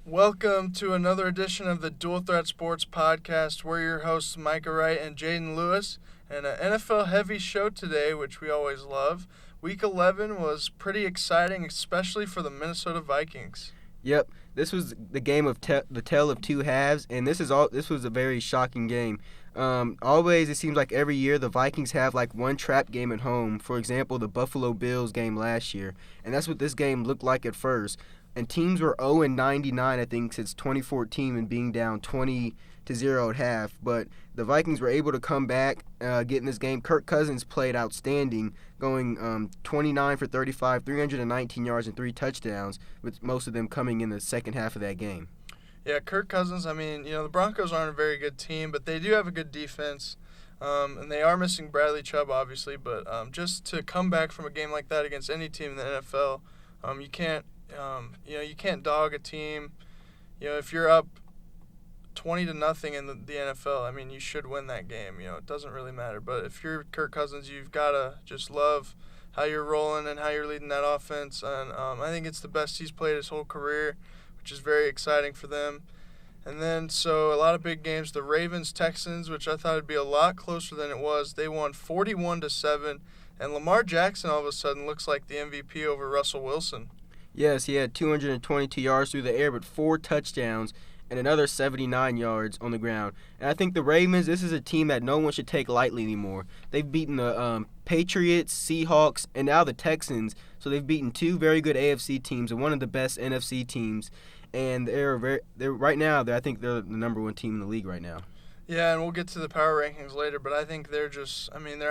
Welcome to another edition of the Dual Threat Sports Podcast. We're your hosts, Micah Wright and Jaden Lewis, and an NFL heavy show today, which we always love. Week 11 was pretty exciting, especially for the Minnesota Vikings. Yep, this was the game of the tale of two halves, and this was a very shocking game. Always, it seems like every year the Vikings have like one trap game at home. For example, the Buffalo Bills game last year, and that's what this game looked like at first. And teams were 0-99, I think, since 2014 and being down 20-0 at half. But the Vikings were able to come back, get in this game. Kirk Cousins played outstanding, going 29 for 35, 319 yards and 3 touchdowns, with most of them coming in the second half of that game. Yeah, Kirk Cousins, the Broncos aren't a very good team, but they do have a good defense. And they are missing Bradley Chubb, obviously. But just to come back from a game like that against any team in the NFL, you can't. You can't dog a team. If you're up 20-0 in the NFL, you should win that game. It doesn't really matter. But if you're Kirk Cousins, you've got to just love how you're rolling and how you're leading that offense. And I think it's the best he's played his whole career, which is very exciting for them. And then, so a lot of big games. The Ravens-Texans, which I thought would be a lot closer than it was. They won 41-7. And Lamar Jackson all of a sudden looks like the MVP over Russell Wilson. Yes, he had 222 yards through the air, but 4 touchdowns and another 79 yards on the ground. And I think the Ravens, this is a team that no one should take lightly anymore. They've beaten the Patriots, Seahawks, and now the Texans. So they've beaten 2 very good AFC teams and one of the best NFC teams. And I think they're the number 1 team in the league right now. Yeah, and we'll get to the power rankings later, but I think they're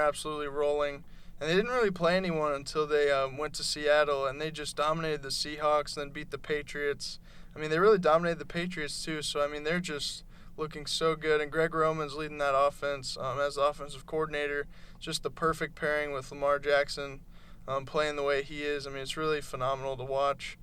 absolutely rolling. And they didn't really play anyone until they went to Seattle, and they just dominated the Seahawks and then beat the Patriots. They really dominated the Patriots too, so, they're just looking so good. And Greg Roman's leading that offense as the offensive coordinator. Just the perfect pairing with Lamar Jackson playing the way he is. It's really phenomenal to watch.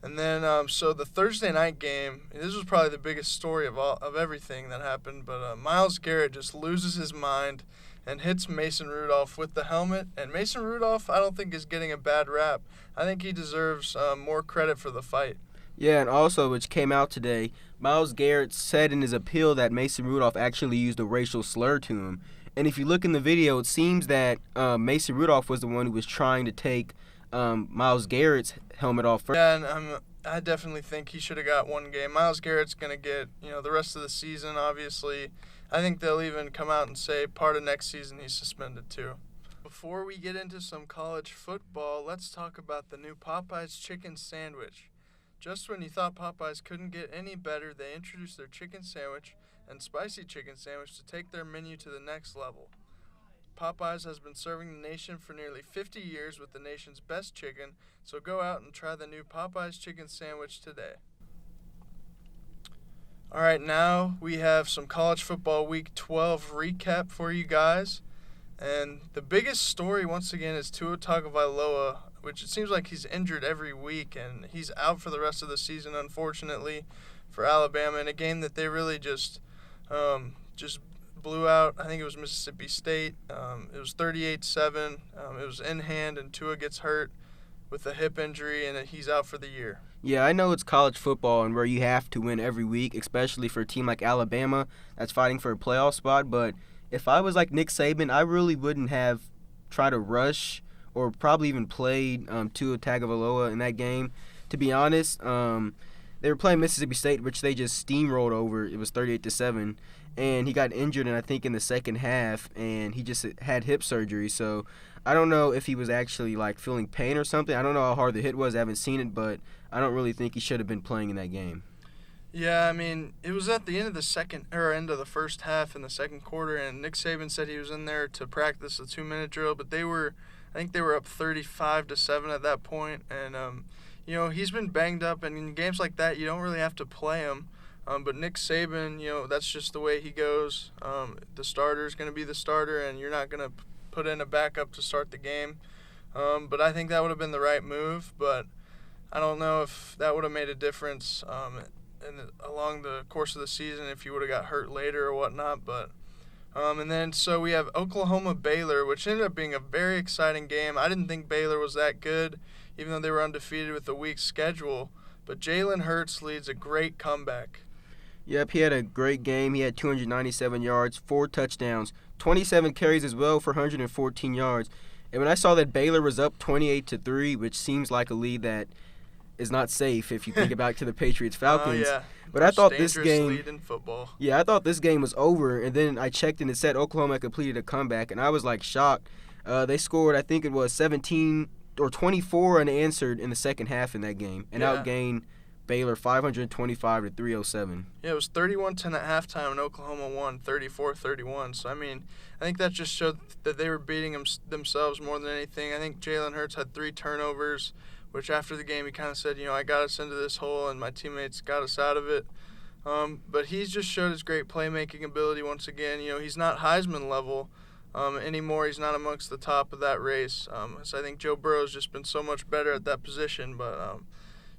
And then, so the Thursday night game, this was probably the biggest story of everything that happened, but Myles Garrett just loses his mind and hits Mason Rudolph with the helmet. And Mason Rudolph, I don't think, is getting a bad rap. I think he deserves more credit for the fight. Yeah, and also, which came out today, Myles Garrett said in his appeal that Mason Rudolph actually used a racial slur to him. And if you look in the video, it seems that Mason Rudolph was the one who was trying to take Myles Garrett's helmet off first. Yeah, and I definitely think he should have got one game. Myles Garrett's going to get, the rest of the season, obviously. I think they'll even come out and say part of next season he's suspended too. Before we get into some college football, let's talk about the new Popeyes chicken sandwich. Just when you thought Popeyes couldn't get any better, they introduced their chicken sandwich and spicy chicken sandwich to take their menu to the next level. Popeyes has been serving the nation for nearly 50 years with the nation's best chicken, so go out and try the new Popeyes chicken sandwich today. All right, now we have some college football week 12 recap for you guys. And the biggest story, once again, is Tua Tagovailoa, which it seems like he's injured every week, and he's out for the rest of the season, unfortunately, for Alabama in a game that they really just blew out. I think it was Mississippi State. It was 38-7. It was in hand, and Tua gets hurt with a hip injury, and he's out for the year. Yeah, I know it's college football and where you have to win every week, especially for a team like Alabama that's fighting for a playoff spot. But if I was like Nick Saban, I really wouldn't have tried to rush or probably even played Tua Tagovailoa in that game. To be honest, they were playing Mississippi State, which they just steamrolled over. It was 38-7. And he got injured, I think, in the second half, and he just had hip surgery. So I don't know if he was actually, feeling pain or something. I don't know how hard the hit was. I haven't seen it, but I don't really think he should have been playing in that game. Yeah, it was at the end of the first half in the second quarter, and Nick Saban said he was in there to practice the 2-minute drill, but I think they were up 35-7 at that point, and he's been banged up, and in games like that, you don't really have to play him. But Nick Saban, that's just the way he goes. The starter's going to be the starter, and you're not going to put in a backup to start the game. But I think that would have been the right move, but I don't know if that would have made a difference along the course of the season if you would have got hurt later or whatnot. But and then so we have Oklahoma-Baylor, which ended up being a very exciting game. I didn't think Baylor was that good, even though they were undefeated with a weak schedule. but Jalen Hurts leads a great comeback. Yep, he had a great game. He had 297 yards, 4 touchdowns, 27 carries as well for 114 yards. And when I saw that Baylor was up 28-3, which seems like a lead that is not safe if you think about to the Patriots Falcons. Oh, yeah. But I thought this game lead in football. Yeah, I thought this game was over, and then I checked and it said Oklahoma completed a comeback, and I was like shocked. They scored, I think it was 17 or 24 unanswered in the second half in that game, and outgained Baylor 525-307. Yeah, it was 31-10 at halftime, and Oklahoma won 34-31. So, I mean, I think that just showed that they were beating themselves more than anything. I think Jalen Hurts had 3 turnovers, which after the game he kind of said, I got us into this hole, and my teammates got us out of it. But he's just showed his great playmaking ability once again. He's not Heisman level anymore. He's not amongst the top of that race. So I think Joe Burrow's just been so much better at that position. But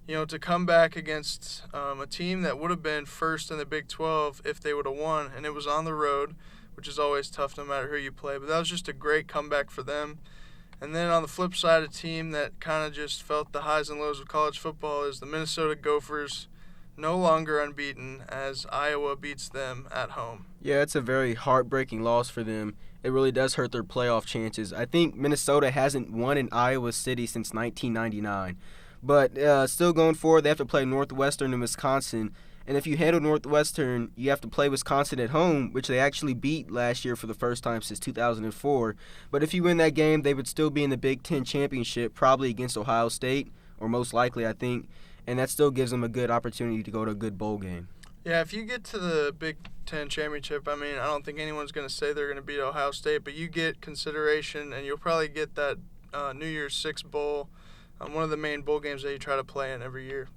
to come back against a team that would have been first in the Big 12 if they would have won, and it was on the road, which is always tough no matter who you play. But that was just a great comeback for them. And then on the flip side, a team that kind of just felt the highs and lows of college football is the Minnesota Gophers, no longer unbeaten as Iowa beats them at home. Yeah, it's a very heartbreaking loss for them. It really does hurt their playoff chances. I think Minnesota hasn't won in Iowa City since 1999. But still going forward, they have to play Northwestern and Wisconsin. And if you handle Northwestern, you have to play Wisconsin at home, which they actually beat last year for the first time since 2004. But if you win that game, they would still be in the Big Ten championship, probably against Ohio State, or most likely, I think. And that still gives them a good opportunity to go to a good bowl game. Yeah, if you get to the Big Ten championship, I don't think anyone's going to say they're going to beat Ohio State, but you get consideration, and you'll probably get that New Year's Six Bowl, one of the main bowl games that you try to play in every year.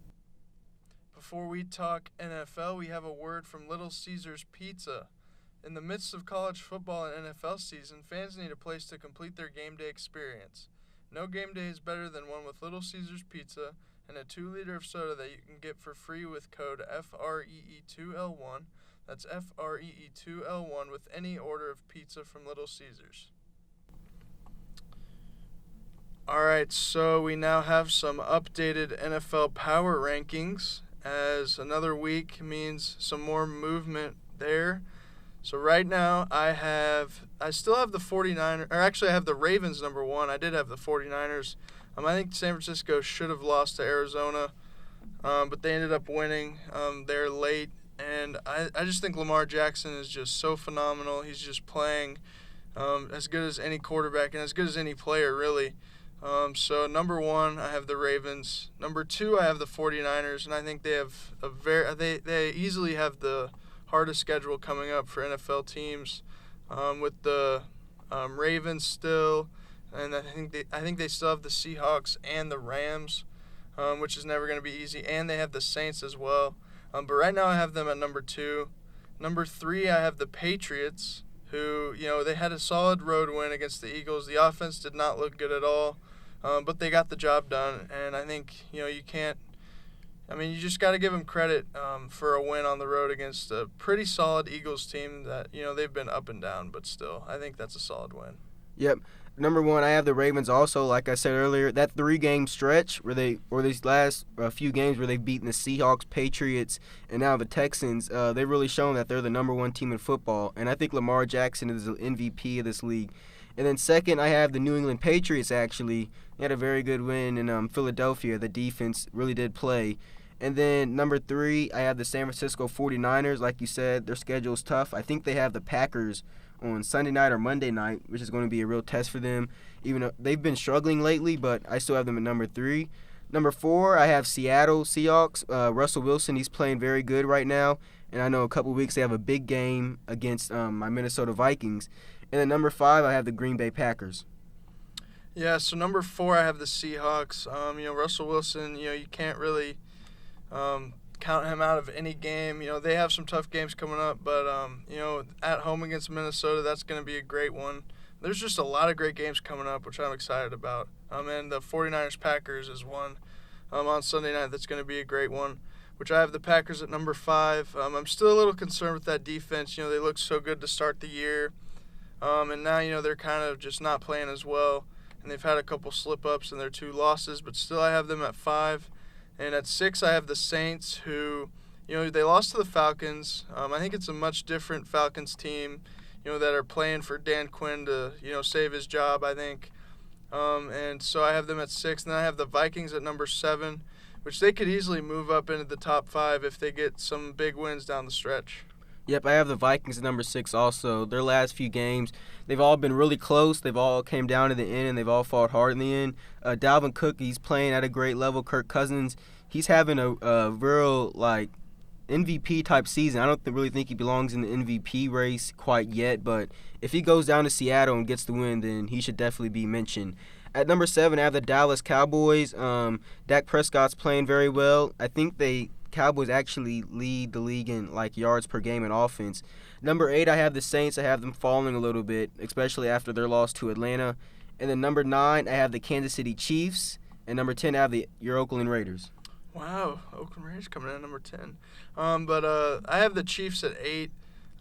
Before we talk NFL, we have a word from Little Caesars Pizza. In the midst of college football and NFL season, fans need a place to complete their game day experience. No game day is better than one with Little Caesars Pizza and a 2-liter of soda that you can get for free with code FREE2L1. That's FREE2L1 with any order of pizza from Little Caesars. All right, so we now have some updated NFL power rankings, as another week means some more movement there. So right now I still have the 49ers, or actually I have the Ravens number 1. I did have the 49ers. I think San Francisco should have lost to Arizona, but they ended up winning there late. And I just think Lamar Jackson is just so phenomenal. He's just playing as good as any quarterback and as good as any player, really. So number 1, I have the Ravens. Number 2, I have the 49ers, and I think they have they easily have the hardest schedule coming up for NFL teams, with the Ravens still, and I think they still have the Seahawks and the Rams, which is never going to be easy, and they have the Saints as well. But right now I have them at number 2. Number 3, I have the Patriots, who they had a solid road win against the Eagles. The offense did not look good at all. But they got the job done, and I think, you just got to give them credit for a win on the road against a pretty solid Eagles team that, they've been up and down, but still, I think that's a solid win. Yep. Number 1, I have the Ravens also, like I said earlier. That 3-game stretch these last few games where they've beaten the Seahawks, Patriots, and now the Texans, they've really shown that they're the number 1 team in football, and I think Lamar Jackson is the MVP of this league. And then second, I have the New England Patriots, actually. They had a very good win in Philadelphia. The defense really did play. And then number 3, I have the San Francisco 49ers. Like you said, their schedule is tough. I think they have the Packers on Sunday night or Monday night, which is going to be a real test for them. Even though they've been struggling lately, but I still have them at number 3. Number 4, I have Seattle Seahawks. Russell Wilson, he's playing very good right now. And I know a couple weeks they have a big game against my Minnesota Vikings. And then number 5, I have the Green Bay Packers. Yeah, so number 4, I have the Seahawks. Russell Wilson, you can't really count him out of any game. They have some tough games coming up, but, at home against Minnesota, that's going to be a great one. There's just a lot of great games coming up, which I'm excited about. And the 49ers-Packers is one on Sunday night that's going to be a great one, which I have the Packers at number 5. I'm still a little concerned with that defense. They looked so good to start the year. And now, they're kind of just not playing as well. And they've had a couple slip-ups in their 2 losses, but still I have them at 5. And at 6, I have the Saints, who, they lost to the Falcons. I think it's a much different Falcons team, that are playing for Dan Quinn to, save his job, I think. And so I have them at 6. And then I have the Vikings at number 7, which they could easily move up into the top 5 if they get some big wins down the stretch. Yep, I have the Vikings at number 6 also. Their last few games, they've all been really close. They've all came down to the end, and they've all fought hard in the end. Dalvin Cook, he's playing at a great level. Kirk Cousins, he's having a real, MVP-type season. I don't really think he belongs in the MVP race quite yet, but if he goes down to Seattle and gets the win, then he should definitely be mentioned. At number 7, I have the Dallas Cowboys. Dak Prescott's playing very well. I think Cowboys actually lead the league in yards per game in offense. Number 8, I have the Saints. I have them falling a little bit, especially after their loss to Atlanta. And then number 9, I have the Kansas City Chiefs. And number 10, I have your Oakland Raiders. Wow, Oakland Raiders coming in at number 10. But I have the Chiefs at 8.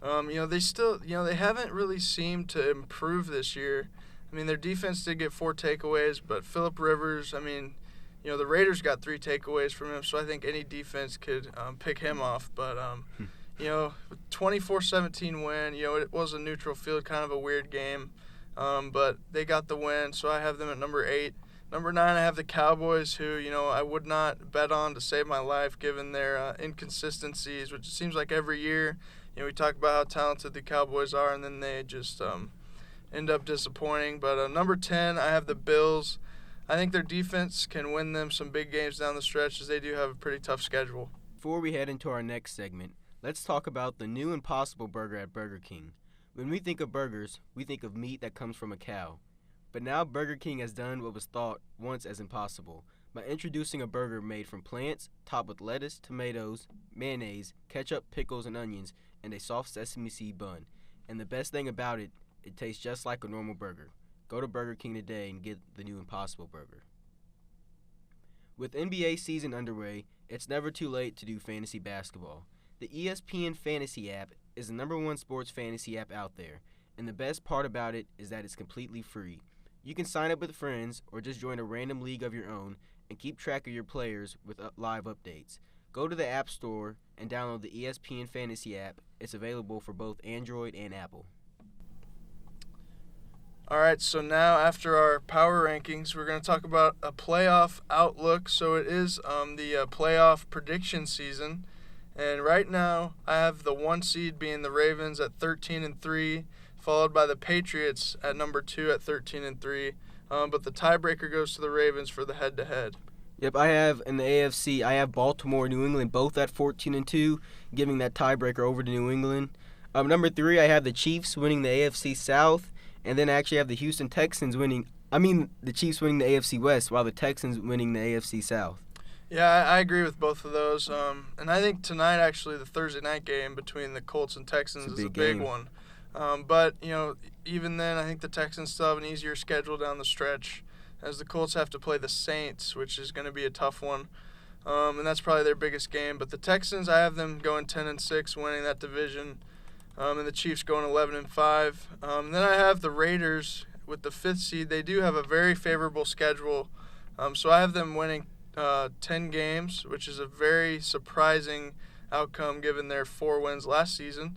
They still, they haven't really seemed to improve this year. I mean, their defense did get 4 takeaways, but Phillip Rivers, the Raiders got 3 takeaways from him, so I think any defense could pick him off. But, 24-17 win, it was a neutral field, kind of a weird game. But they got the win, so I have them at number 8. Number 9, I have the Cowboys, who, I would not bet on to save my life given their inconsistencies, which it seems like every year, we talk about how talented the Cowboys are, and then they just end up disappointing. But number 10, I have the Bills. I think their defense can win them some big games down the stretch, as they do have a pretty tough schedule. Before we head into our next segment, let's talk about the new Impossible Burger at Burger King. When we think of burgers, we think of meat that comes from a cow. But now Burger King has done what was thought once as impossible by introducing a burger made from plants, topped with lettuce, tomatoes, mayonnaise, ketchup, pickles, and onions, and a soft sesame seed bun. And the best thing about it, it tastes just like a normal burger. Go to Burger King today and get the new Impossible Burger. With NBA season underway, it's never too late to do fantasy basketball. The ESPN Fantasy app is the #1 sports fantasy app out there, and the best part about it is that it's completely free. You can sign up with friends or just join a random league of your own and keep track of your players with live updates. Go to the App Store and download the ESPN Fantasy app. It's available for both Android and Apple. All right, so now after our power rankings, we're going to talk about a playoff outlook. So it is the playoff prediction season. And right now, I have the 1 seed being the Ravens at 13-3, followed by the Patriots at number 2 at 13-3. But the tiebreaker goes to the Ravens for the head-to-head. Yep, I have in the AFC, I have Baltimore and New England both at 14-2, giving that tiebreaker over to New England. Number 3, I have the Chiefs winning the AFC South. And then I actually have the Houston Texans the Chiefs winning the AFC West, while the Texans winning the AFC South. Yeah, I agree with both of those. And I think tonight, actually, the Thursday night game between the Colts and Texans is a big one. But, even then, I think the Texans still have an easier schedule down the stretch, as the Colts have to play the Saints, which is going to be a tough one. And that's probably their biggest game. But the Texans, I have them going 10-6, winning that division. And the Chiefs going 11-5. Then I have the Raiders with the 5th seed. They do have a very favorable schedule. So I have them winning 10 games, which is a very surprising outcome given their 4 wins last season.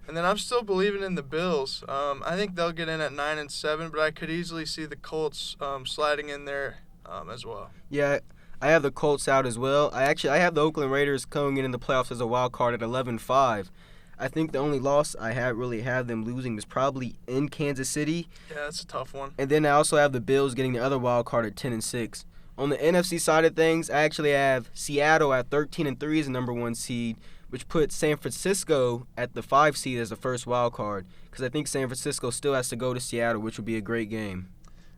And then I'm still believing in the Bills. I think they'll get in at 9-7, but I could easily see the Colts sliding in there as well. Yeah, I have the Colts out as well. I have the Oakland Raiders coming in the playoffs as a wild card at 11-5. I think the only loss I really have them losing is probably in Kansas City. Yeah, that's a tough one. And then I also have the Bills getting the other wild card at 10-6. On the NFC side of things, I actually have Seattle at 13-3 as the #1 seed, which puts San Francisco at the 5 seed as the first wild card, because I think San Francisco still has to go to Seattle, which would be a great game.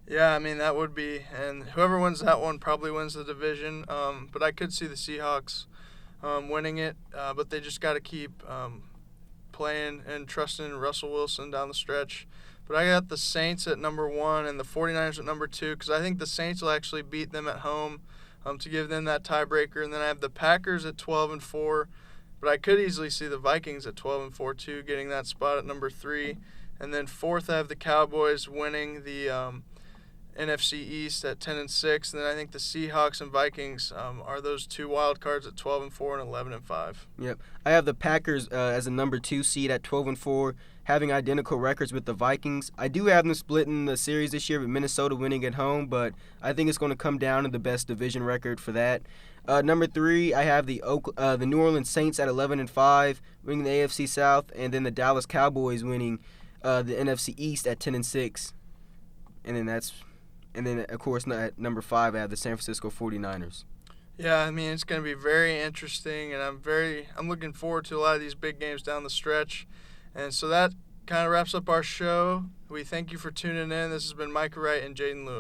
Yeah, that would be. And whoever wins that one probably wins the division. But I could see the Seahawks winning it, but they just got to keep playing and trusting Russell Wilson down the stretch. But I got the Saints at number 1 and the 49ers at number 2, because I think the Saints will actually beat them at home to give them that tiebreaker. And then I have the Packers at 12-4, but I could easily see the Vikings at 12-4 too, getting that spot at number 3. And then 4th, I have the Cowboys winning the NFC East at 10-6, and then I think the Seahawks and Vikings are those two wild cards at 12-4 and 11-5. Yep. I have the Packers as a number 2 seed at 12-4, having identical records with the Vikings. I do have them splitting the series this year with Minnesota winning at home, but I think it's going to come down to the best division record for that. Number 3, I have the New Orleans Saints at 11-5, winning the AFC South, and then the Dallas Cowboys winning the NFC East at 10-6. And then of course at number 5, I have the San Francisco 49ers. Yeah, I mean, it's going to be very interesting, and I'm looking forward to a lot of these big games down the stretch. And so that kind of wraps up our show. We thank you for tuning in. This has been Micah Wright and Jaden Lewis.